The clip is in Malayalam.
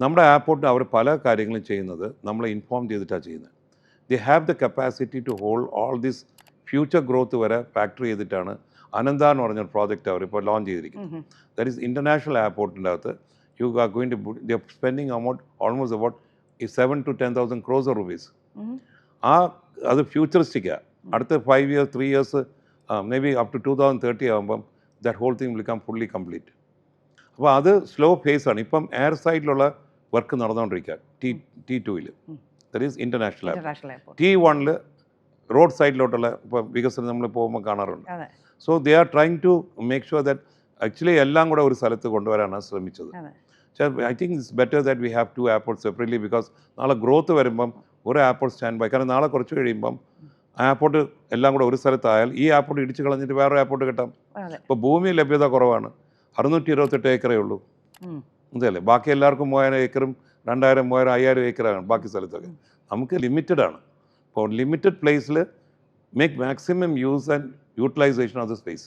നമ്മുടെ എയർപോർട്ടിൽ അവർ പല കാര്യങ്ങളും ചെയ്യുന്നത് നമ്മളെ ഇൻഫോം ചെയ്തിട്ടാണ് ചെയ്യുന്നത്. They have the capacity to hold all this future growth വരെ ഫാക്ടറി ചെയ്തിട്ടാണ് അനന്ത എന്ന് പറഞ്ഞൊരു പ്രോജക്റ്റ് അവർ ഇപ്പോൾ ലോഞ്ച് ചെയ്തിരിക്കുന്നത്. ദാറ്റ് ഈസ് ഇൻ്റർനാഷണൽ എയർപോർട്ടിൻ്റെ അകത്ത് you are going to the are spending amount almost about 7,000 to 10,000 crores of rupees. അത് ഫ്യൂച്ചറിസ്റ്റിക്കാണ്. അടുത്ത 5 years 3 years may be up to 2030 ആകുമ്പം that whole thing will come fully complete. അപ്പോൾ അത് സ്ലോ ഫേസാണ്. ഇപ്പം എയർ സൈഡിലുള്ള വർക്ക് നടന്നുകൊണ്ടിരിക്കുക T2-ൽ, ദാറ്റ് ഈസ് ഇൻ്റർനാഷണൽ എയർപോർട്ട്. T1-ൽ റോഡ് സൈഡിലോട്ടുള്ള ഇപ്പോൾ വികസനം നമ്മൾ പോകുമ്പോൾ കാണാറുണ്ട്. So they are trying to make sure that actually എല്ലാം കൂടെ ഒരു സ്ഥലത്ത് കൊണ്ടുവരാനാണ് ശ്രമിച്ചത്. I think it's better that we have 2 airports separately, because നാളെ ഗ്രോത്ത് വരുമ്പം ഒരു എയർപോർട്ട് സ്റ്റാൻഡ് ബൈ. കാരണം നാളെ കുറച്ച് കഴിയുമ്പം എയർപോർട്ട് എല്ലാം കൂടെ ഒരു സ്ഥലത്തായാൽ ഈ എയർപോർട്ട് ഇടിച്ച് കളഞ്ഞിട്ട് വേറെ എയർപോർട്ട് കിട്ടാം. ഇപ്പോൾ ഭൂമി ലഭ്യത കുറവാണ്. 628 ഏക്കറേ ഉള്ളൂ, അതല്ലേ? ബാക്കി എല്ലാവർക്കും 3000 ഏക്കറും 2000, 3000, 5000 ഏക്കറാണ് ബാക്കി സ്ഥലത്തൊക്കെ. നമുക്ക് ലിമിറ്റഡ് ആണ്. അപ്പോൾ ലിമിറ്റഡ് പ്ലേസിൽ make maximum use and utilisation of the space.